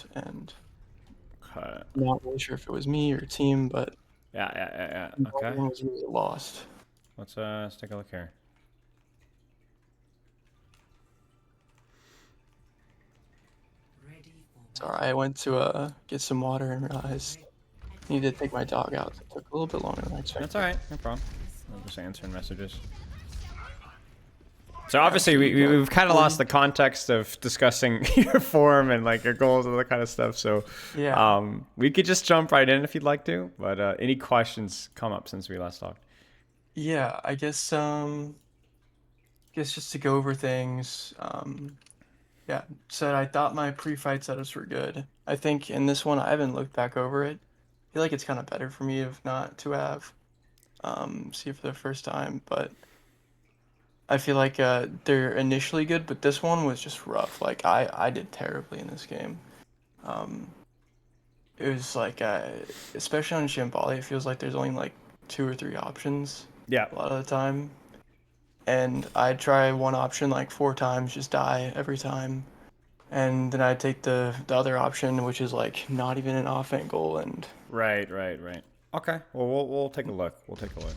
around, and Okay. I'm not really sure if it was me or team, but Yeah. Okay. everyone was really lost. Let's take a look here. Sorry, I went to get some water and realized I needed to take my dog out. So it took a little bit longer than I That's expected. all right. No problem. I'm just answering messages. So Yeah, obviously so you got we've kind of 40. lost the context of discussing your form and like your goals and all that kind of stuff. So Yeah, we could just jump right in if you'd like to. But any questions come up since we last talked? yeah. I guess just to go over things. Yeah. So I thought my pre-fight setups were good. I think in this one I haven't looked back over it. I feel like it's kind of better for me if not to have see it for the first time, but I feel like they're initially good, but this one was just rough. Like I did terribly in this game. Um, it was like especially on Shambali, it feels like there's only like two or three options Yeah. a lot of the time, and I'd try one option like four times, just die every time, and then I'd take the other option, which is like not even an off angle, and Right. Okay. Well, we'll take a look. We'll take a look.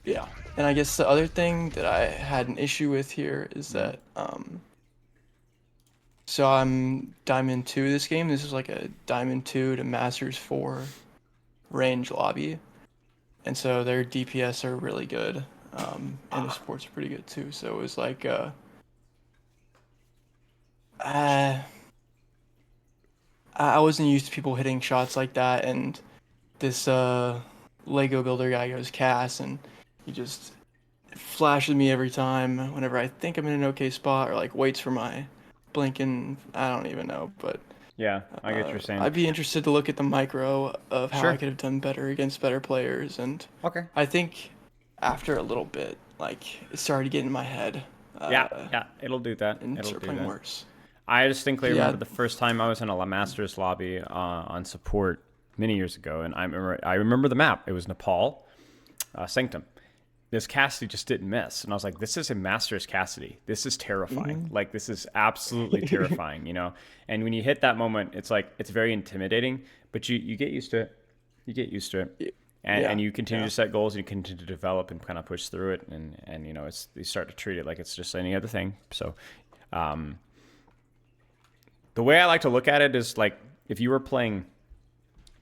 yeah. And I guess the other thing that I had an issue with here is Mhm. that so I'm Diamond 2 this game. This is like a Diamond 2 to Masters 4 range lobby. And so their DPS are really good. And the supports are pretty good too. So it was like uh I wasn't used to people hitting shots like that, and this Lego builder guy goes Cass, and he just flashes me every time whenever I think I'm in an okay spot, or like waits for my blink, and I don't even know, but Yeah, I get what you're saying. I'd be interested to look at the micro of how I Sure. could have done better against better players, and Okay. I think after a little bit, like it started to get in my head, Yeah. It'll do that. and It'll start do playing that. worse. I distinctly But yeah, remember the first time I was in a Masters lobby on support many years ago, and I remember the map. It was Nepal, Sanctum. This Cassidy just didn't miss, and I was like, "This is a Masters Cassidy. This is terrifying. hmm Like this is absolutely terrifying, you know." And when you hit that moment, it's like it's very intimidating, but you get used to it. You get used to it, and yeah, you continue yeah, to set goals, and you continue to develop and kind of push through it, and you know, it's you start to treat it like it's just any other thing. So. Um, the way I like to look at it is like if you were playing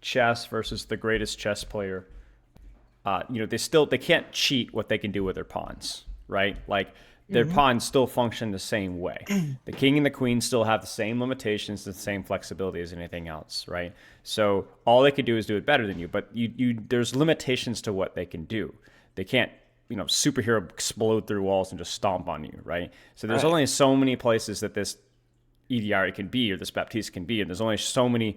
chess versus the greatest chess player, you know, they can't cheat what they can do with their pawns, right? Like their hmm pawns still function the same way. The king and the queen still have the same limitations, the same flexibility as anything else, right? So all they could do is do it better than you, but there's limitations to what they can do. They can't, you know, superhero explode through walls and just stomp on you, right? So there's right, only so many places that this EDR can be or this Baptiste can be, and there's only so many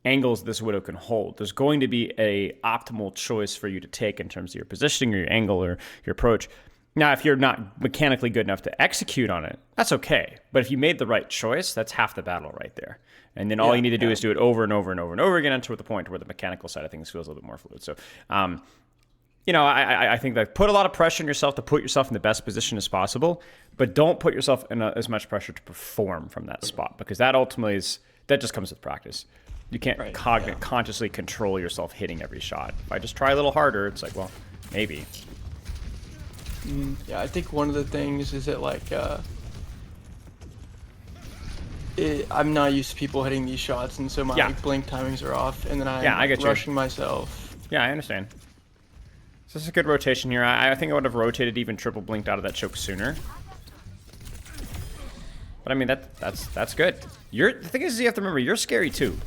angles this widow can hold. There's going to be a optimal choice for you to take in terms of your positioning or your angle or your approach. Now, if you're not mechanically good enough to execute on it, that's okay. But if you made the right choice, that's half the battle right there. And then all you yeah, need to do yeah. is do it over and over and over and over again until the point where the mechanical side of things feels a little bit more fluid. So, you know, I think that put a lot of pressure on yourself to put yourself in the best position as possible, but don't put yourself in as much pressure to perform from that spot because that ultimately that just comes with practice. You can't Right, yeah. consciously control yourself hitting every shot. If I just try a little harder, it's like, well, maybe. Yeah, I think one of the things is that like I'm not used to people hitting these shots, and so my Yeah, like blink timings are off, and then yeah, I'm I like get you. rushing myself. Yeah, I understand. So this is a good rotation here. I think I would have rotated even triple blinked out of that choke sooner. But I mean that's good. The thing is, you have to remember you're scary too.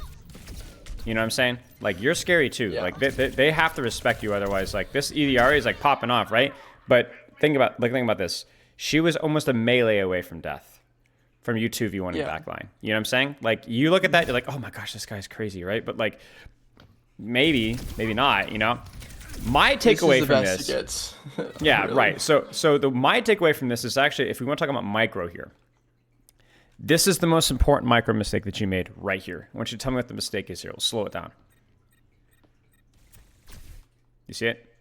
You know what I'm saying? Like you're scary too. Yeah, Like they have to respect you, otherwise, like this EDR is like popping off, right? But think about this. She was almost a melee away from death from you 2v1 in yeah. backline. You know what I'm saying? Like you look at that, you're like, oh my gosh, this guy's crazy, right? But like maybe not. You know, my This is takeaway the from best it this, gets. yeah, Really. right. So my takeaway from this is actually, if we want to talk about micro here, this is the most important micro mistake that you made right here. I want you to tell me what the mistake is here. We'll slow it down. You see it?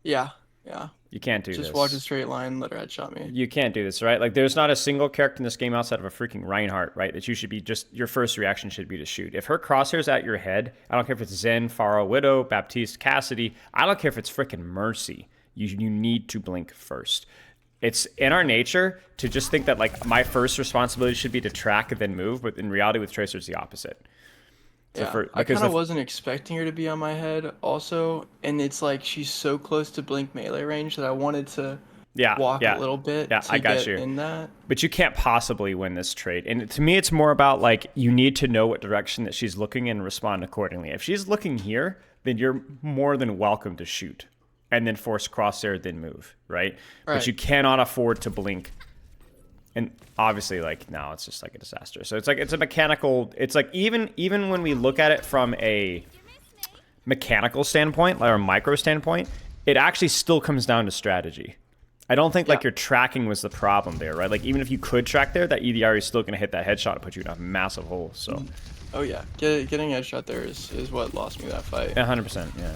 Yeah, yeah. You can't do Just walk a this. straight line, let her headshot me. You can't do this, right? Like, there's not a single character in this game outside of a freaking Reinhardt, right? That you should be just, your first reaction should be to shoot. If her crosshair's at your head, I don't care if it's Zen, Pharah, Widow, Baptiste, Cassidy, I don't care if it's freaking Mercy. You need to blink first. It's in our nature to just think that, like, my first responsibility should be to track and then move, but in reality with Tracer, it's the opposite. So Yeah, I kind of wasn't expecting her to be on my head also, and it's like she's so close to blink melee range that I wanted to yeah, walk a yeah, little bit yeah, to I got get you. in that. But you can't possibly win this trade. And to me, it's more about, like, you need to know what direction that she's looking in and respond accordingly. If she's looking here, then you're more than welcome to shoot and then force crosshair, then move, right? But you cannot afford to blink. And obviously, like, now it's just like a disaster. So it's like, it's a mechanical, it's like, even when we look at it from a mechanical standpoint, like a micro standpoint, it actually still comes down to strategy. I don't think, like, your tracking was the problem there, right? Like, even if you could track there, that EDR is still going to hit that headshot and put you in a massive hole, so. Oh, yeah. Getting a headshot there is what lost me that fight. 100%, yeah.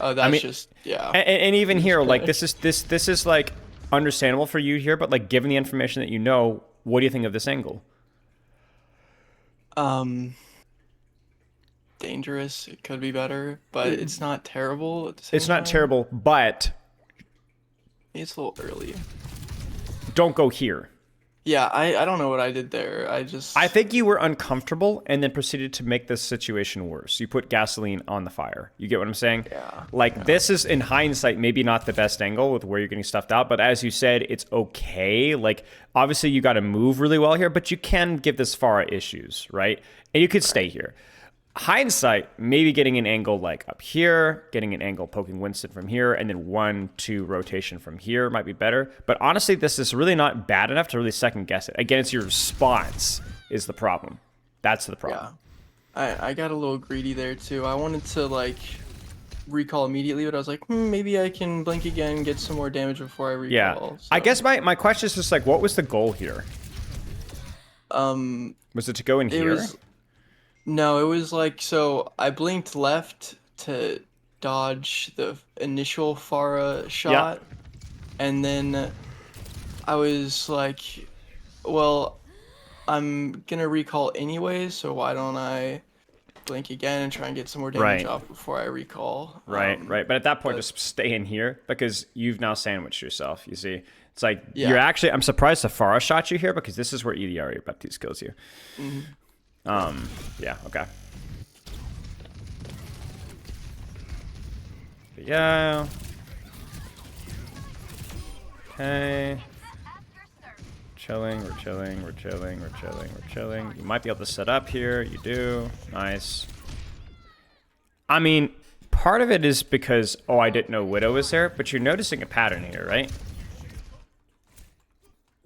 Oh, that's just, yeah. And even here, like, this is, like, understandable for you here, but, like, given the information that you know, what do you think of this angle? Dangerous. It could be better, but it's not terrible at the same It's not time. terrible, but It's a little early. don't go here. Yeah, I don't know what I did there. I think you were uncomfortable and then proceeded to make this situation worse. You put gasoline on the fire. You get what I'm saying? Yeah. Like, this is, in hindsight, maybe not the best angle with where you're getting stuffed out, but as you said, it's okay. Like, obviously, you got to move really well here, but you can give this Pharah issues, right? And you could stay here. Hindsight, maybe getting an angle like up here, getting an angle poking Winston from here, and then 1-2 rotation from here might be better. But honestly, this is really not bad enough to really second guess it. Again, it's your response is the problem. That's the problem. Yeah. I got a little greedy there too. I wanted to, like, recall immediately, but I was like, maybe I can blink again, get some more damage before I recall. Yeah. So. I guess my question is just, like, what was the goal here? Was it to go in here? No, it was like, so I blinked left to dodge the initial Pharah shot, and then I was like, well, I'm gonna recall anyways, so why don't I blink again and try and get some more damage off before I recall. Right. But at that point, just stay in here because you've now sandwiched yourself, you see. It's like, you're actually, I'm surprised the Pharah shot you here because this is where EDR or Baptiste kills you. Yeah, okay. Yeah. Okay. Chilling, we're chilling. You might be able to set up here. You do. Nice. I mean, part of it is because, I didn't know Widow was there, but you're noticing a pattern here, right?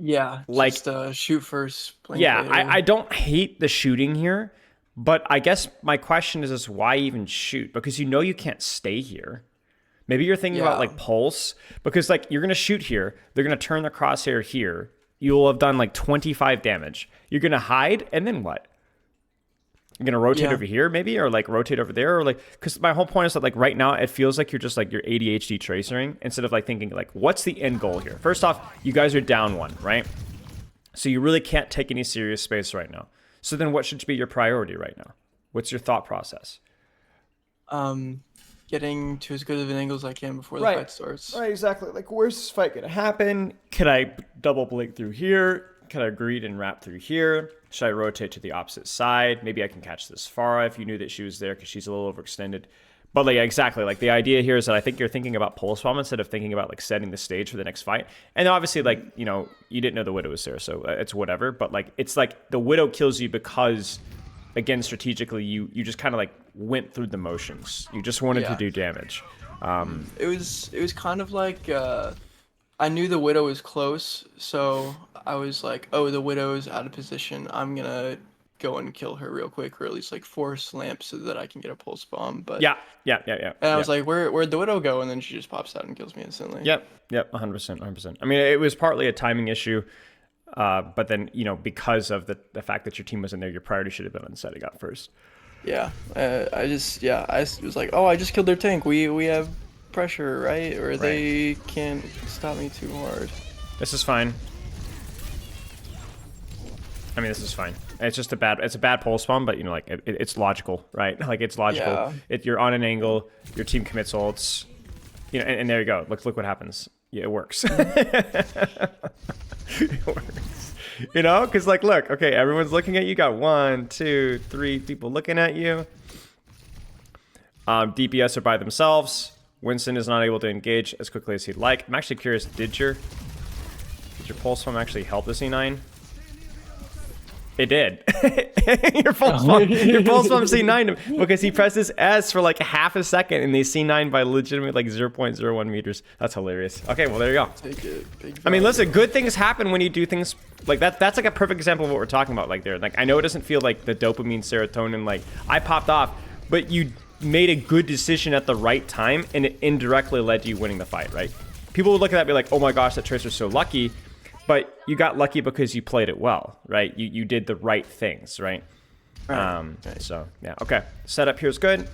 Yeah, like, just shoot first. Blink yeah, later. I don't hate the shooting here, but I guess my question is why even shoot? Because you know you can't stay here. Maybe you're thinking about, like, pulse, because, like, you're going to shoot here. They're going to turn the crosshair here. You'll have done, like, 25 damage. You're going to hide, and then what? You're going to rotate over here, maybe? Or, like, rotate over there? Or, like, because my whole point is that, like, right now, it feels like you're just, like, you're ADHD tracering instead of, like, thinking, like, what's the end goal here? First off, you guys are down one, right? So you really can't take any serious space right now. So then what should be your priority right now? What's your thought process? Getting to as good of an angle as I can before the fight starts. Right, exactly. Like, where's this fight going to happen? Can I double blink through here? Can I greed and wrap through here? Should I rotate to the opposite side? Maybe I can catch this Pharah if you knew that she was there because she's a little overextended. But, like, exactly. Like, the idea here is that I think you're thinking about pulse bomb instead of thinking about, like, setting the stage for the next fight. And obviously, like, you know, you didn't know the Widow was there, so it's whatever. But, like, it's like the Widow kills you because, again, strategically, you just kind of, like, went through the motions. You just wanted to do damage. It was kind of like I knew the Widow was close, so I was like, oh, the Widow is out of position. I'm gonna go and kill her real quick, or at least, like, force lamp so that I can get a pulse bomb. But Yeah. And I was like, where'd the Widow go? And then she just pops out and kills me instantly. Yep, 100%. I mean, it was partly a timing issue, but then, you know, because of the fact that your team was in there, your priority should have been on setting up first. Yeah, I was like, oh, I just killed their tank. We have pressure, right? Or Right. they can't stop me too hard. This is fine. I mean, this is fine. It's just a bad pole spawn, but you know, like it's logical, right? Like it's logical. Yeah. You're on an angle. Your team commits ults. You know, and there you go. Look what happens. Yeah, it works. It works. You know, because like, look, okay, everyone's looking at you. You got 1, 2, 3 people looking at you. DPS are by themselves. Winston is not able to engage as quickly as he'd like. I'm actually curious, did your pulse bomb actually help the C9? It did. your pulse bomb C9 him because he presses S for like half a second and they C9 by legitimate like 0.01 meters. That's hilarious. Okay, well there you go. Take it. Big I mean, listen, good things happen when you do things like that. That's like a perfect example of what we're talking about. Like there, like I know it doesn't feel like the dopamine, serotonin. Like I popped off, but you made a good decision at the right time, and it indirectly led to you winning the fight. Right? People would look at that and be like, "Oh my gosh, that Tracer's so lucky," but you got lucky because you played it well, right? You did the right things, right? Right. So yeah, okay. Setup here is good.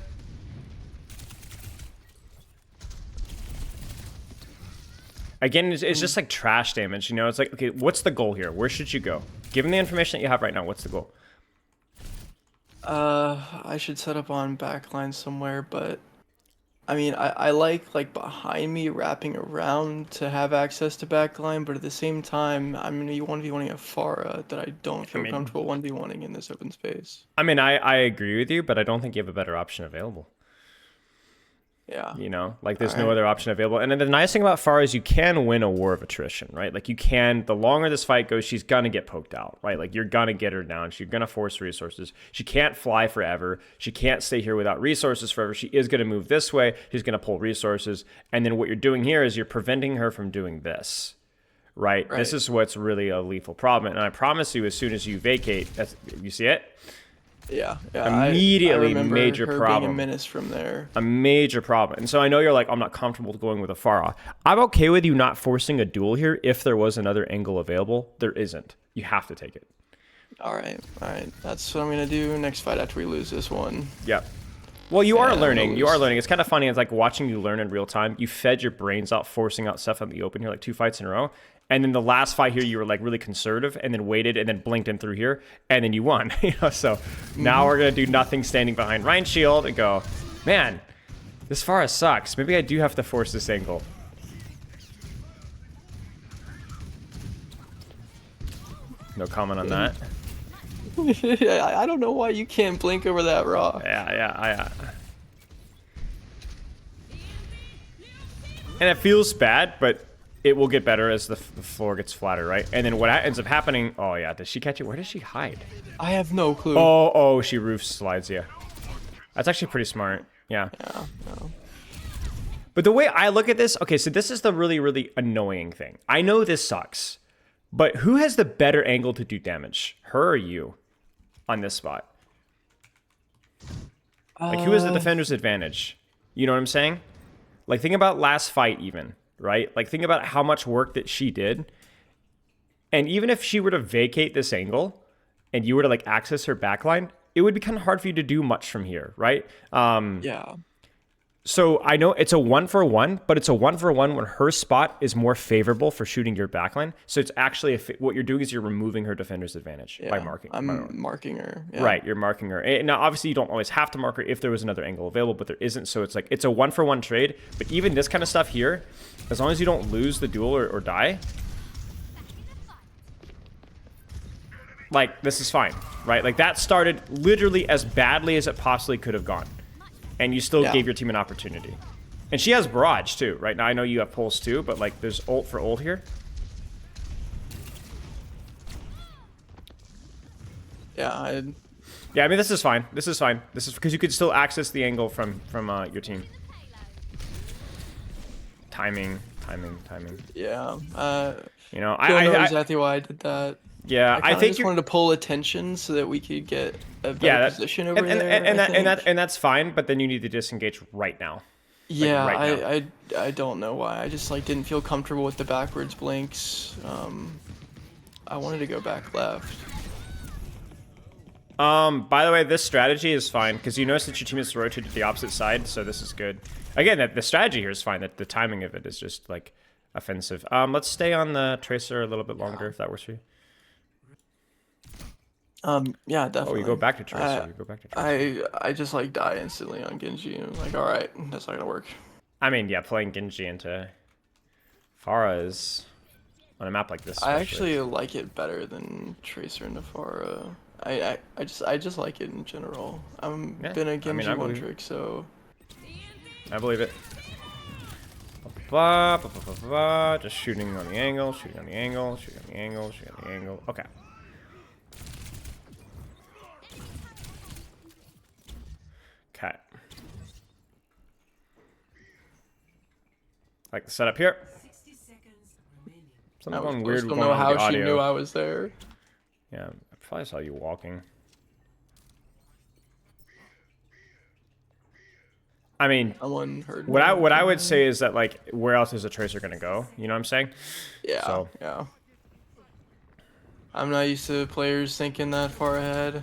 Again, it's just like trash damage, you know? It's like, okay, what's the goal here? Where should you go? Given the information that you have right now, what's the goal? I should set up on backline somewhere, but I mean, I like behind me wrapping around to have access to backline, but at the same time, I'm gonna be 1v1ing a Pharah that I don't feel comfortable 1v1ing in this open space. I mean, I agree with you, but I don't think you have a better option available. Yeah. You know, like there's no other option available. And then the nice thing about Pharah is you can win a war of attrition, right? Like you can, the longer this fight goes, she's gonna get poked out, right? Like you're gonna get her down. She's gonna force resources. She can't fly forever. She can't stay here without resources forever. She is gonna move this way. She's gonna pull resources. And then what you're doing here is you're preventing her from doing this, right? This is what's really a lethal problem. And I promise you, as soon as you vacate, you see it? Yeah. Immediately I remember major her problem. being a menace from there. A major problem. And so I know you're like, I'm not comfortable going with a Pharah. I'm okay with you not forcing a duel here if there was another angle available. There isn't. You have to take it. All right. That's what I'm gonna do next fight after we lose this one. Yep. Well, you are learning. You are learning. It's kind of funny. It's like watching you learn in real time. You fed your brains out, forcing out stuff in the open here, like 2 fights in a row. And then the last fight here, you were like really conservative and then waited and then blinked in through here. And then you won. You know, so now we're going to do nothing standing behind Ryan's shield and go, man, this Pharah sucks. Maybe I do have to force this angle. No comment on that. I don't know why you can't blink over that rock. Yeah. And it feels bad, but it will get better as the floor gets flatter, right? And then what ends up happening... Oh, yeah. Does she catch it? Where does she hide? I have no clue. Oh, she roof slides, yeah. That's actually pretty smart. Yeah. No. But the way I look at this... Okay, so this is the really, really annoying thing. I know this sucks. But who has the better angle to do damage? Her or you? On this spot? Like, who has the defender's advantage? You know what I'm saying? Like, think about last fight even, right? Like, think about how much work that she did. And even if she were to vacate this angle and you were to, like, access her backline, it would be kind of hard for you to do much from here, right? Yeah. So I know it's a 1-for-1, but it's a 1-for-1 when her spot is more favorable for shooting your backline. So it's actually, what you're doing is you're removing her defender's advantage by marking. I'm marking her. Yeah. Right, you're marking her. And now, obviously, you don't always have to mark her if there was another angle available, but there isn't. So it's like, it's a 1-for-1 trade. But even this kind of stuff here, as long as you don't lose the duel or die, like, this is fine, right? Like, that started literally as badly as it possibly could have gone. And you still gave your team an opportunity. And she has barrage too, right? Now I know you have pulse too, but like there's ult for ult here. Yeah, I mean this is fine. This is fine. This is because you could still access the angle from your team. Timing. Yeah. You know, I don't know exactly why I did that. Yeah, I think just wanted to pull attention so that we could get a better position over there. And that's fine, but then you need to disengage right now. Yeah, like right now. I don't know why. I just like didn't feel comfortable with the backwards blinks. I wanted to go back left. By the way, this strategy is fine because you notice that your team is rotated to the opposite side, so this is good. Again, the strategy here is fine. That the timing of it is just like offensive. Let's stay on the Tracer a little bit longer if that works for you. Yeah, definitely. Oh, you go back to Tracer. You go back to Tracer. I just like die instantly on Genji, and I'm like, all right, that's not gonna work. I mean, yeah, playing Genji into Pharah is on a map like this. I actually like it better than Tracer and Nafara. I just like it in general. Yeah, Been a Genji one believe trick, so I believe it. Just shooting on the angle, shooting on the angle, shooting on the angle, shooting on the angle. Okay. Okay. Like the setup here. Something going weird don't going know on how with the she audio. knew I was there. Yeah, I probably saw you walking. I mean, Someone heard what me. I would say is that, like, where else is a Tracer gonna go? You know what I'm saying? Yeah, So. yeah. I'm not used to players thinking that far ahead.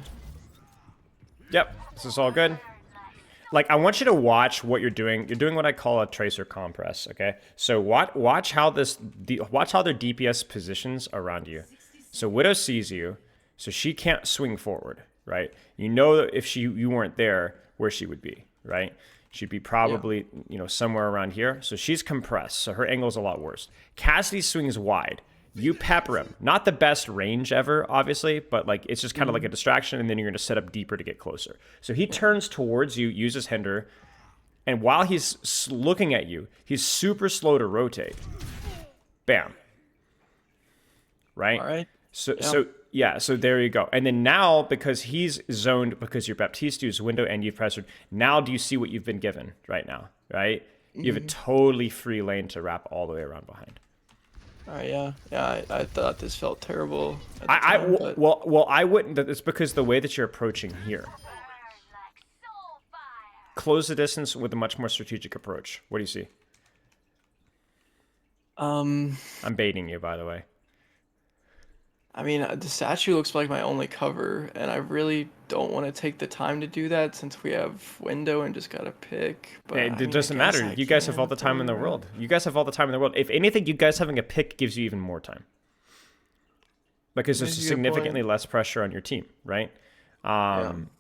Yep, this is all good. Like, I want you to watch what you're doing. You're doing what I call a Tracer compress, okay? So watch how their DPS positions around you. So Widow sees you, so she can't swing forward, right? You know that if you weren't there, where she would be, right? She'd be probably, somewhere around here. So she's compressed, so her angle's a lot worse. Cassidy swings wide. You pepper him. Not the best range ever, obviously, but like it's just kind of like a distraction, and then you're going to set up deeper to get closer. So he turns towards you, uses Hinder, and while he's looking at you, he's super slow to rotate. Bam. Right? All right. So there you go. And then now, because he's zoned, because your Baptistu's window and you've pressured, now do you see what you've been given right now, right? You have a totally free lane to wrap all the way around behind. Yeah. I thought this felt terrible. Well, I wouldn't. It's because the way that you're approaching here. Close the distance with a much more strategic approach. What do you see? I'm baiting you, by the way. I mean, the statue looks like my only cover, and I really don't want to take the time to do that since we have window and just gotta pick. But it doesn't matter. You guys have all the time in the world. You guys have all the time in the world. If anything, you guys having a pick gives you even more time. Because there's significantly less pressure on your team, right?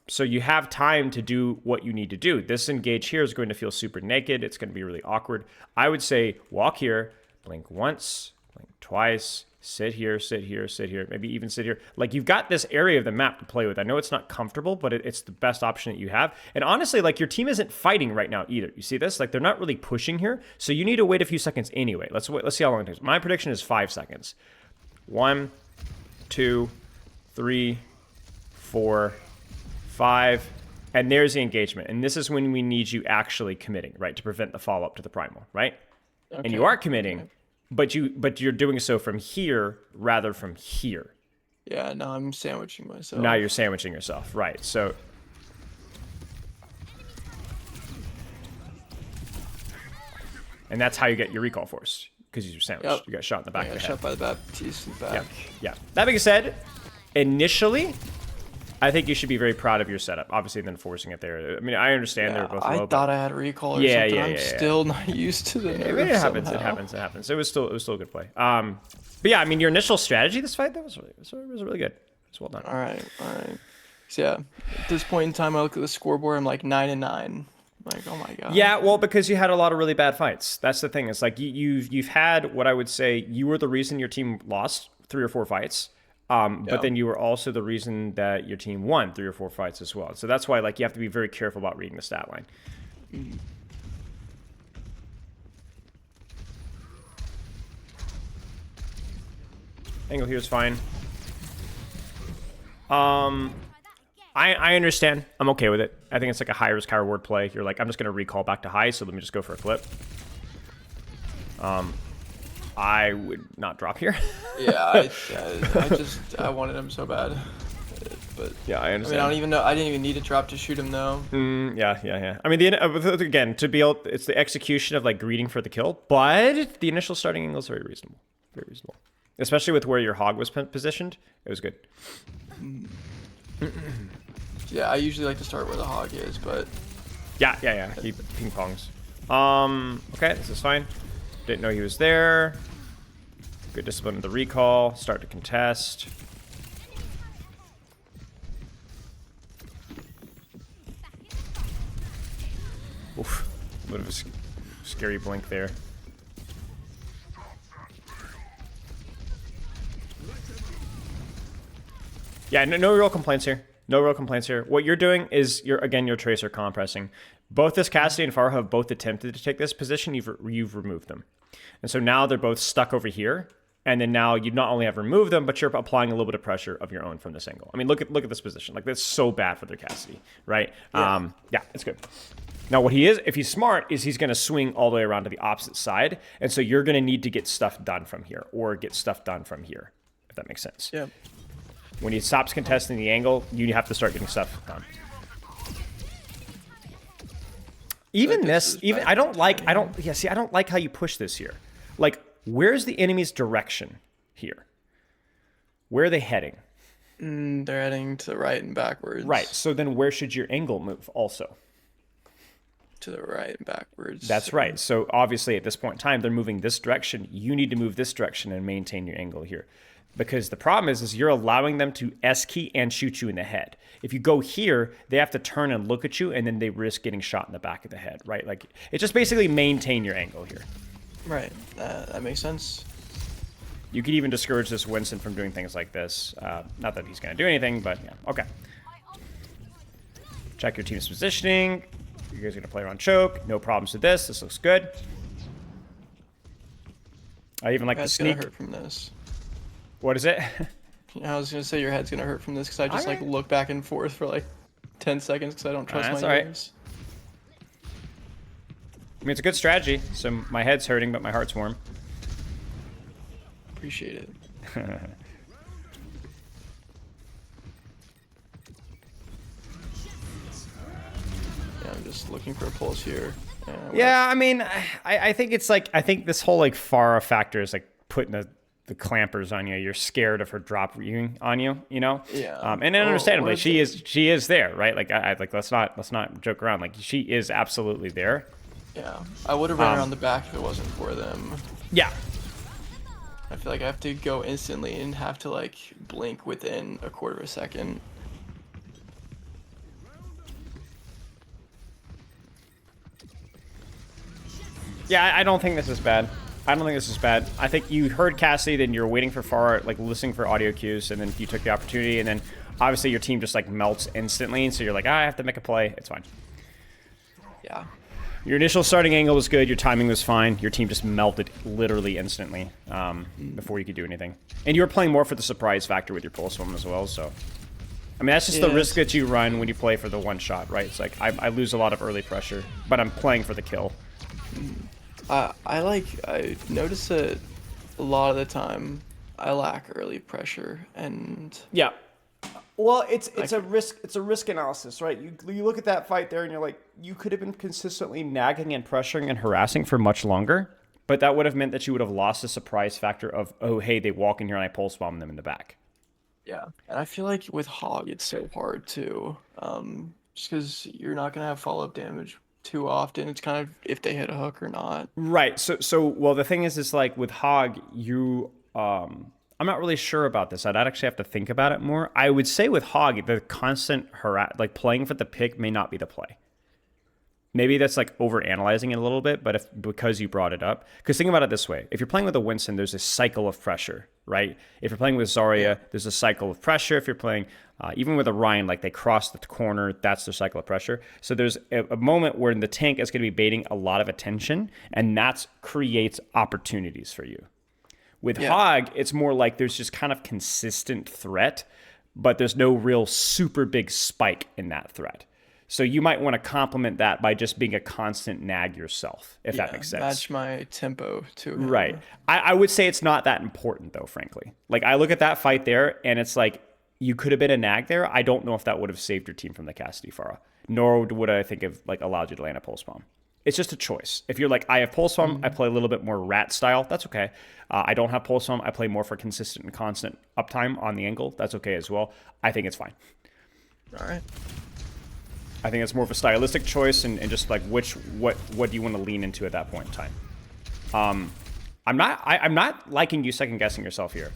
So you have time to do what you need to do. This engage here is going to feel super naked. It's going to be really awkward. I would say walk here, blink once, blink twice, sit here, sit here, sit here, maybe even sit here. Like, you've got this area of the map to play with. I know it's not comfortable, but it's the best option that you have. And honestly, like, your team isn't fighting right now either. You see this? Like, they're not really pushing here. So you need to wait a few seconds anyway. Let's see how long it takes. My prediction is 5 seconds. 1, 2, 3, 4, 5. And there's the engagement. And this is when we need you actually committing, right? To prevent the follow-up to the primal, right? Okay. And you are committing. Okay. But you're doing so from here rather from here. Yeah, now I'm sandwiching myself. Now you're sandwiching yourself, right? So, and that's how you get your recall force, because you're sandwiched. Yep. You got shot in the back of the head. Shot by the Baptiste in the back. Yeah. That being said, initially, I think you should be very proud of your setup. Obviously, then forcing it there. I mean, I understand they're both low. I thought I had a recall or something. I'm still not used to the nerf. It happens. It was still a good play. But yeah, I mean, your initial strategy this fight was really good. It's well done. All right. So yeah, at this point in time, I look at the scoreboard. I'm like 9-9. I'm like, oh my god. Yeah, well, because you had a lot of really bad fights. That's the thing. It's like you've had what I would say you were the reason your team lost 3 or 4 fights. But then you were also the reason that your team won 3 or 4 fights as well. So that's why, like, you have to be very careful about reading the stat line. Angle here is fine. I understand. I'm okay with it. I think it's like a high risk, high reward play. You're like, I'm just gonna recall back to high, so let me just go for a clip. I would not drop here. Yeah, I wanted him so bad. But yeah, I understand. I mean, I didn't even need to drop to shoot him though. Yeah. I mean, again, to be able, it's the execution of like greeting for the kill, but the initial starting angle is very reasonable. Very reasonable. Especially with where your hog was positioned. It was good. Yeah, I usually like to start where the hog is, but Yeah. He ping pongs. Okay, this is fine. Didn't know he was there. Good discipline of the recall. Start to contest. Oof. A bit of a scary blink there. Yeah, no real complaints here. No real complaints here. What you're doing is you're tracer compressing. Both this Cassidy and Pharah have both attempted to take this position. You've removed them, and so now they're both stuck over here. And then now you not only have removed them, but you're applying a little bit of pressure of your own from this angle. I mean, look at this position. Like, that's so bad for their Cassidy, right? Yeah, it's good. Now, what he is, if he's smart, is he's going to swing all the way around to the opposite side, and so you're going to need to get stuff done from here, or get stuff done from here, if that makes sense. Yeah. When he stops contesting the angle, you have to start getting stuff done. I don't like how you push this here. Like, where's the enemy's direction here? Where are they heading? They're heading to the right and backwards. Right. So then where should your angle move also? To the right and backwards. That's right. So obviously at this point in time, they're moving this direction. You need to move this direction and maintain your angle here. Because the problem is you're allowing them to S-key and shoot you in the head. If you go here, they have to turn and look at you, and then they risk getting shot in the back of the head, right? Like, it's just basically maintain your angle here. Right. That makes sense. You could even discourage this Winston from doing things like this. Not that he's going to do anything, but yeah. Okay. Check your team's positioning. You guys are going to play around choke. No problems with this. This looks good. I even like the sneak. Gonna hurt from this. What is it? I was gonna say your head's gonna hurt from this because I just like look back and forth for like 10 seconds because I don't trust my ears. I mean, it's a good strategy. So my head's hurting, but my heart's warm. Appreciate it. Yeah, I'm just looking for a pulse here. Yeah, I mean, I think it's like, I think this whole like Pharah factor is like putting the clampers on you. You're scared of her drop on you, you know? Yeah. And then understandably, she is there, right? Like, I like, let's not joke around. Like, she is absolutely there. Yeah. I would have run around the back if it wasn't for them. Yeah. I feel like I have to go instantly and have to like blink within a quarter of a second. Yeah, I don't think this is bad. I think you heard Cassidy, then you're waiting for Pharah, like listening for audio cues, and then you took the opportunity, and then obviously your team just like melts instantly, and so you're like, I have to make a play. It's fine. Yeah. Your initial starting angle was good. Your timing was fine. Your team just melted literally instantly before you could do anything. And you were playing more for the surprise factor with your pulse one as well, so. I mean, that's just the risk that you run when you play for the one shot, right? It's like, I lose a lot of early pressure, but I'm playing for the kill. I notice that a lot of the time I lack early pressure and yeah. Well, it's a risk analysis, right? You look at that fight there and you're like, you could have been consistently nagging and pressuring and harassing for much longer, but that would have meant that you would have lost the surprise factor of, oh hey, they walk in here and I pulse bomb them in the back. Yeah, and I feel like with Hog it's so hard too, just because you're not gonna have follow-up damage too often. It's kind of if they hit a hook or not. Right. So well, the thing is like with Hog, I'm not really sure about this. I'd actually have to think about it more. I would say with Hog, the constant like playing for the pick may not be the play. Maybe that's like over-analyzing it a little bit, but because you brought it up. Because think about it this way. If you're playing with a Winston, there's a cycle of pressure, right? If you're playing with Zarya, there's a cycle of pressure. If you're playing, even with a Ryan, like they cross the corner, that's their cycle of pressure. So there's a moment where the tank is going to be baiting a lot of attention, and that creates opportunities for you. With Hog, it's more like there's just kind of consistent threat, but there's no real super big spike in that threat. So you might want to complement that by just being a constant nag yourself, if that makes sense. Match my tempo to him. Right. I would say it's not that important, though, frankly. Like, I look at that fight there, and it's like, you could have been a nag there. I don't know if that would have saved your team from the Cassidy Pharah, nor would I think have like allowed you to land a pulse bomb. It's just a choice. If you're like, I have pulse bomb, I play a little bit more rat style, that's okay. I don't have pulse bomb, I play more for consistent and constant uptime on the angle, that's okay as well. I think it's fine. All right. I think it's more of a stylistic choice, and just like what do you want to lean into at that point in time. I'm not liking you second guessing yourself here.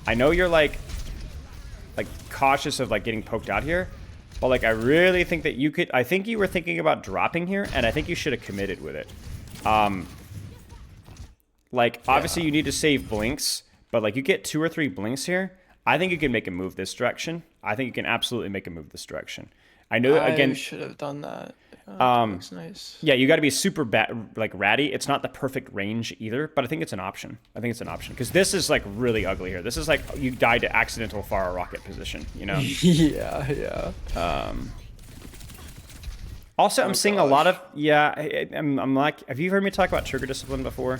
I know you're like cautious of like getting poked out here, but like I really think that you could. I think you were thinking about dropping here, and I think you should have committed with it. Like obviously you need to save blinks, but like you get 2 or 3 blinks here. I think you can make a move this direction. I think you can absolutely make a move this direction. I know again. I should have done that. That looks nice. Yeah, you got to be super like ratty. It's not the perfect range either, but I think it's an option. I think it's an option because this is like really ugly here. This is like you died to accidental fire rocket position. You know. Yeah. Also, I'm seeing a lot of I'm like, have you heard me talk about trigger discipline before?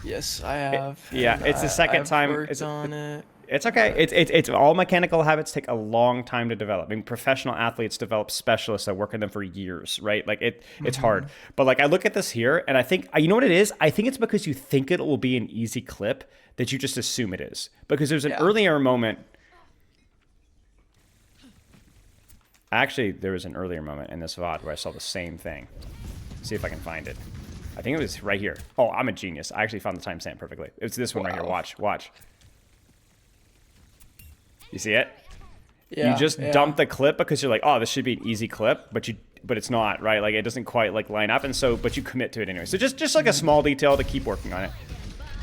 Yes, I have. Yeah, it's the second time. Worked on it. It's okay. It's all mechanical habits take a long time to develop. I mean, professional athletes develop specialists that work on them for years, right? Like it's hard. But like I look at this here, and I think you know what it is. I think it's because you think it will be an easy clip that you just assume it is. Because there's an earlier moment. Actually, there was an earlier moment in this VOD where I saw the same thing. Let's see if I can find it. I think it was right here. Oh, I'm a genius. I actually found the timestamp perfectly. It's this one right here. Watch. You see it? Yeah. You just dump the clip because you're like, oh, this should be an easy clip, but it's not, right? Like it doesn't quite like line up, and so but you commit to it anyway. So just like a small detail to keep working on it.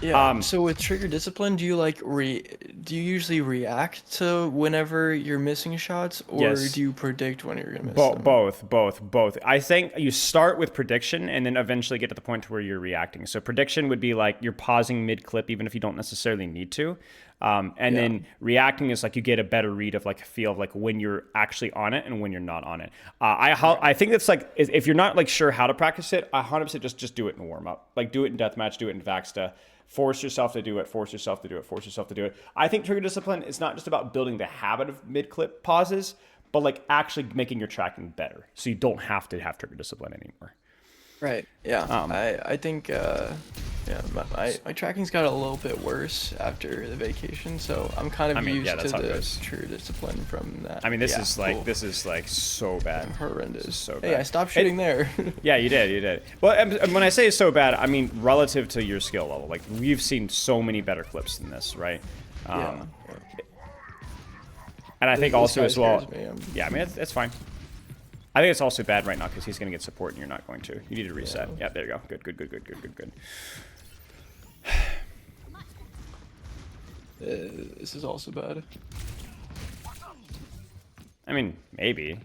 Yeah. So with trigger discipline, do you like do you usually react to whenever you're missing shots, or do you predict when you're gonna miss them? Both. I think you start with prediction and then eventually get to the point where you're reacting. So prediction would be like you're pausing mid clip even if you don't necessarily need to. And then reacting is like you get a better read of like a feel of like when you're actually on it and when you're not on it. I think that's like if you're not like sure how to practice it, 100% just do it in warm up. Like do it in deathmatch, do it in Vaxta. Force yourself to do it. Force yourself to do it. Force yourself to do it. I think trigger discipline is not just about building the habit of mid clip pauses, but like actually making your tracking better, so you don't have to have trigger discipline anymore. Right. Yeah. I think my tracking's got a little bit worse after the vacation, so I'm kind of used to the trigger discipline from that. I mean, this is like so bad. Horrendous. So bad. Hey, I stopped shooting there. Yeah, you did. Well, and when I say so bad, I mean relative to your skill level. Like we've seen so many better clips than this, right? And I think also as well. Yeah, I mean it's fine. I think it's also bad right now because he's going to get support and you're not going to. You need to reset. Yeah, there you go. Good. This is also bad. I mean, maybe.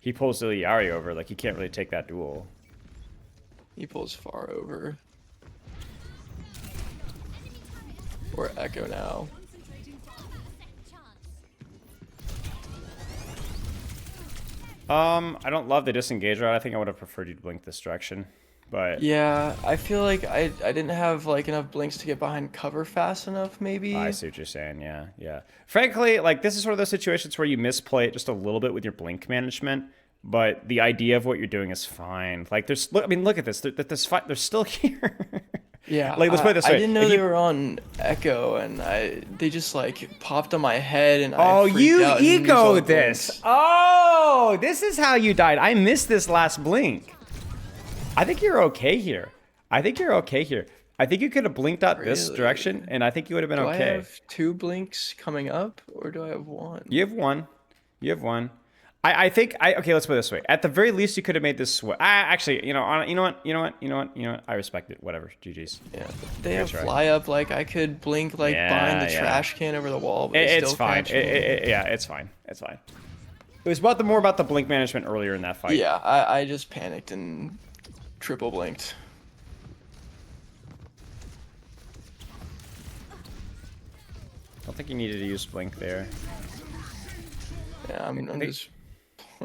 He pulls Iliari over. Like, he can't really take that duel. He pulls far over. Or Echo now. I don't love the disengage route. I think I would have preferred you to blink this direction, but yeah, I feel like I didn't have like enough blinks to get behind cover fast enough. Maybe. I see what you're saying. Yeah. Frankly, like this is one of those situations where you misplay it just a little bit with your blink management, but the idea of what you're doing is fine. Like look at this. They're still here. Yeah, like let's put it this way. I didn't know they were on Echo, and they just like popped on my head, and you egoed this. Oh, this is how you died. I missed this last blink. I think you're okay here. I think you could have blinked out this direction, and I think you would have been okay. Do I have 2 blinks coming up, or do I have 1? You have one. I think okay. Let's put it this way. At the very least, you could have made this switch. Actually, you know what? I respect it. Whatever. GG's. Yeah, they have fly up. Like I could blink like behind the trash can over the wall. But it's fine. It's fine. It was more about the blink management earlier in that fight. Yeah, I just panicked and triple blinked. I don't think you needed to use blink there. Yeah, I'm just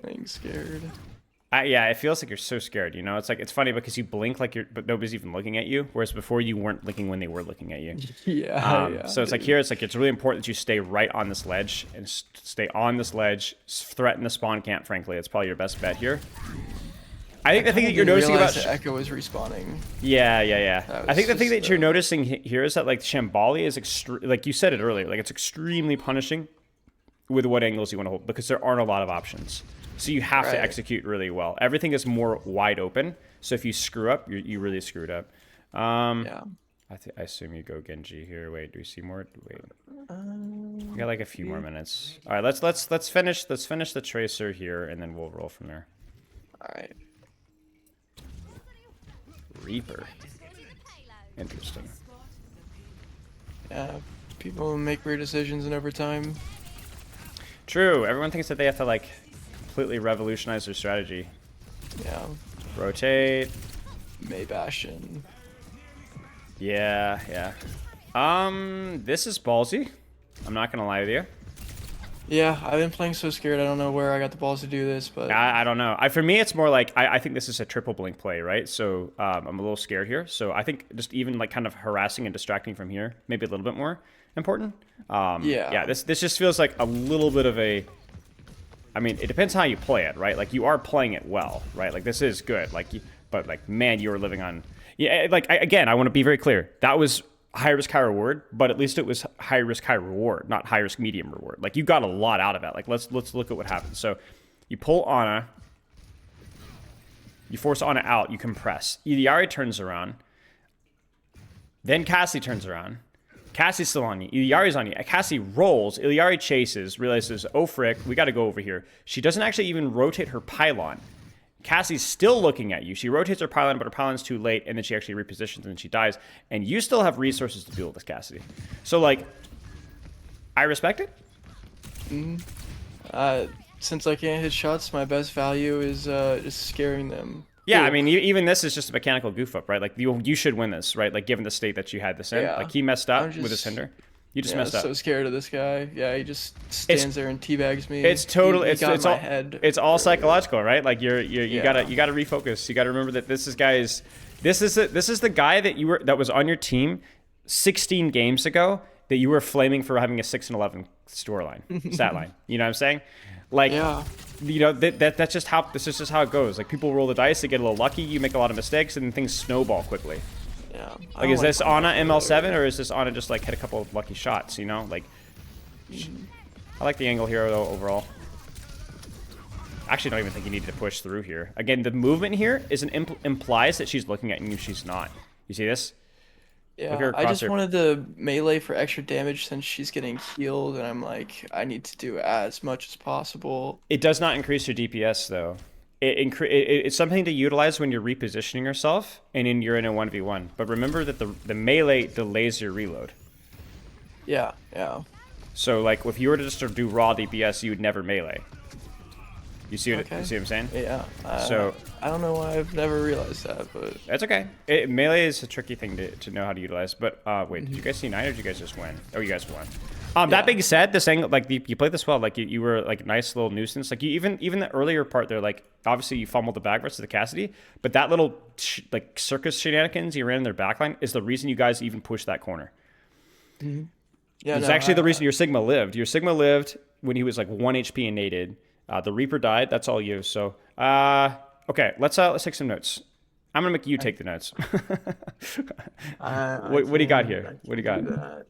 playing scared. Yeah, it feels like you're so scared, you know? It's funny because you blink but nobody's even looking at you, whereas before you weren't blinking when they were looking at you. Yeah. So it's like here, it's really important that you stay right on this ledge and stay on this ledge, threaten the spawn camp, frankly. It's probably your best bet here. I think the thing that you're noticing about Echo is respawning. Yeah. I think the thing that you're noticing here is that like Shambali is like you said it earlier, like it's extremely punishing with what angles you want to hold because there aren't a lot of options. So you have to Right. execute really well. Everything is more wide open. So if you screw up, you really screwed up. Yeah. I assume you go Genji here. Wait, do we see more? Wait, we Um, got like a few more minutes. All right, let's finish the tracer here, and then we'll roll from there. all right. Reaper. Interesting. Yeah. People make weird decisions in overtime. True. Everyone thinks that they have to like completely revolutionize their strategy. Yeah. Rotate. May Bastion. Yeah, yeah. This is ballsy. I'm not gonna lie with you. Yeah, I've been playing so scared. I don't know where I got the balls to do this, but I don't know. For me, it's more like I think this is a triple blink play, right? So I'm a little scared here. So I think just even like kind of harassing and distracting from here, maybe a little bit more important. Yeah. This just feels like a little bit of a. I mean, it depends how you play it, right? Like you are playing it well, right? Like this is good. But like man, you are living on. Yeah, like again, I want to be very clear. That was high risk, high reward, but at least it was high risk, high reward, not high risk, medium reward. Like you got a lot out of it. Like let's look at what happens. So you pull Ana, you force Ana out, you compress. Iliari turns around, then Cassie turns around. Cassie's still on you. Iliari's on you. Cassie rolls. Iliari chases, realizes, oh frick, we got to go over here. She doesn't actually even rotate her pylon. Cassie's still looking at you. She rotates her pylon, but her pylon's too late, and then she actually repositions and she dies. And you still have resources to deal with this, Cassidy. So, like, I respect it. Since I can't hit shots, my best value is just scaring them. Yeah, Ooh. I mean, even this is just a mechanical goof up, right? Like, you should win this, right? Like, given the state that you had this in. Yeah. Like, he messed up I'm with his just- hinder. You just Yeah, messed up. so scared of this guy. Yeah, he just stands there and teabags me. It's totally He it's got it's in my all head. it's all psychological, right? Like you Yeah. gotta refocus. You gotta remember that this is the guy that was on your team 16 games ago that you were flaming for having a 6-11 storyline stat line. You know what I'm saying? Like Yeah. you know that's just how this is just how it goes. Like people roll the dice, they get a little lucky, you make a lot of mistakes, and then things snowball quickly. Yeah. I Like, don't is this playing Ana that ML7 or is this Ana just like hit a couple of lucky shots? You know, like I like the angle here though overall. I actually don't even think you needed to push through here. Again, the movement here is implies that she's looking at you. She's not. You see this? Look at Yeah, her I just crosshair. wanted the melee for extra damage since she's getting healed, and I'm like, I need to do as much as possible. It does not increase your DPS though. It's something to utilize when you're repositioning yourself and you're in a 1v1. But remember that the melee delays your reload. Yeah, yeah. So like if you were to just do raw DPS, you would never melee. You see what Okay. you see what I'm saying? Yeah. So I don't know why I've never realized that, but that's okay. Melee is a tricky thing to know how to utilize. But wait, did you guys see 9 or did you guys just win? Oh, you guys won. That Yeah. being said, this angle, like you played this well. Like you were like a nice little nuisance. Like you even the earlier part there, like obviously you fumbled the back versus the Cassidy, but that little like circus shenanigans you ran in their backline is the reason you guys even pushed that corner. yeah, It's no, actually the reason your Sigma lived. Your Sigma lived when he was like 1 HP and naded. The Reaper died. That's all you. So okay, let's take some notes. I'm gonna make you take the notes. What do you got here? What do you got? that.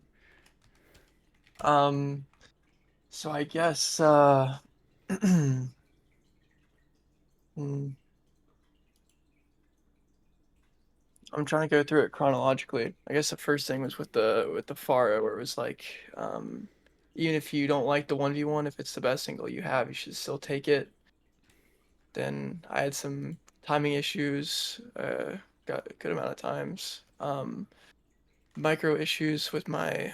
So I guess hmm, I'm trying to go through it chronologically. I guess the first thing was with the Pharah, where it was like, even if you don't like the 1v1, if it's the best single you have, you should still take it. Then I had some timing issues, got a good amount of times. Micro issues with my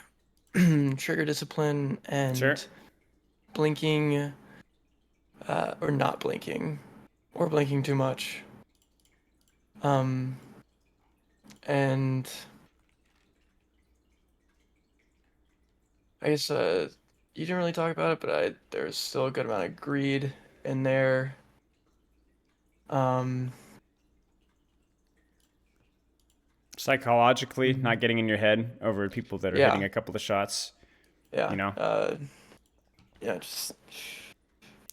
trigger discipline and Sure. blinking, or not blinking, or blinking too much. And I guess you didn't really talk about it, but there's still a good amount of greed in there. Psychologically, not getting in your head over people that are Yeah. hitting a couple of shots. Yeah. You know? Yeah, just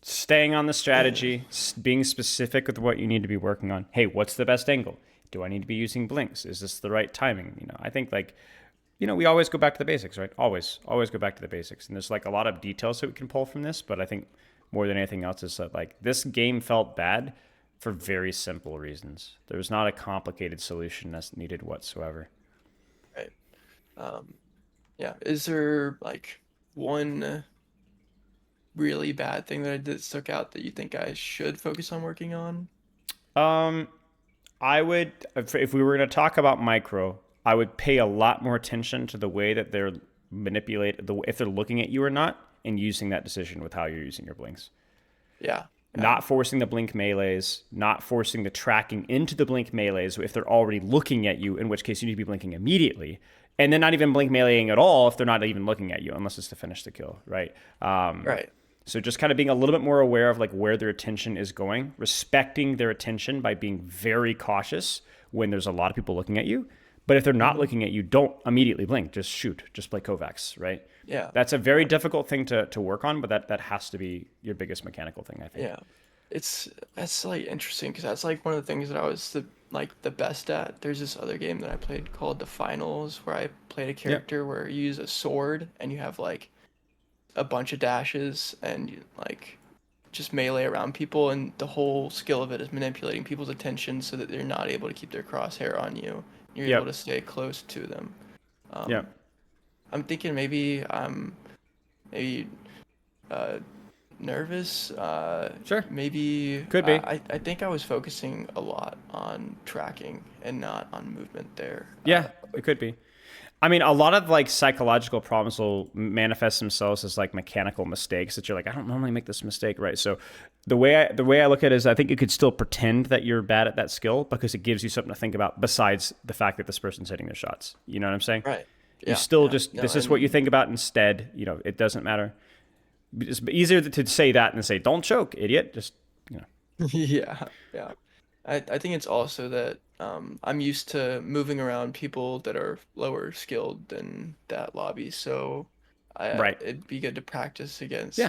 Staying on the strategy, being specific with what you need to be working on. Hey, what's the best angle? Do I need to be using blinks? Is this the right timing? You know, I think like we always go back to the basics, right? Always go back to the basics. And there's like a lot of details that we can pull from this, but I think more than anything else is that like this game felt bad for very simple reasons. There's not a complicated solution that's needed whatsoever. Right. Um, yeah. Is there like one really bad thing that I did stuck out that you think I should focus on working on? Um, I would, if we were going to talk about micro, I would pay a lot more attention to the way that they're manipulated, if they're looking at you or not, and using that decision with how you're using your blinks. Yeah. Yeah. Not forcing the blink melees, not forcing the tracking into the blink melees if they're already looking at you, in which case you need to be blinking immediately. And then not even blink meleeing at all if they're not even looking at you, unless it's to finish the kill, right? Right. So just kind of being a little bit more aware of like where their attention is going, respecting their attention by being very cautious when there's a lot of people looking at you. But if they're not Hmm. looking at you, don't immediately blink. Just shoot. Just play Kovacs, right? Yeah. That's a very Yeah. difficult thing to work on, but that has to be your biggest mechanical thing, I think. Yeah. That's like interesting because that's like one of the things that I was the best at. There's this other game that I played called The Finals where I played a Yeah. character where you use a sword and you have like a bunch of dashes and you like just melee around people, and the whole skill of it is manipulating people's attention so that they're not able to keep their crosshair on you. You're able to Yep. stay close to them. Um, Yep. I'm thinking maybe I'm maybe uh, nervous. Sure. Maybe Could be. I think I was focusing a lot on tracking and not on movement there. Yeah, it could be. I mean, a lot of like psychological problems will manifest themselves as like mechanical mistakes that you're like, I don't normally make this mistake, right? So the way I look at it is I think you could still pretend that you're bad at that skill because it gives you something to think about besides the fact that this person's hitting their shots. You know what I'm saying? Right. You Yeah. still Yeah. just No. this is what you And think about instead. It doesn't matter. It's easier to say that than to say don't choke, idiot. Just you know. yeah. Yeah. I think it's also that I'm used to moving around people that are lower skilled than that lobby, so Right. it'd be good to practice Yeah. against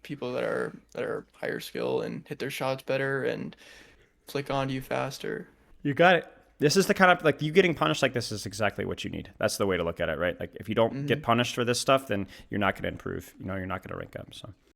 people that are higher skill and hit their shots better and flick onto you faster. You got it. This is the kind of like you getting punished like this is exactly what you need. That's the way to look at it, right? Like if you don't get Hmm. punished for this stuff, then you're not going to improve. You're not going to rank up. So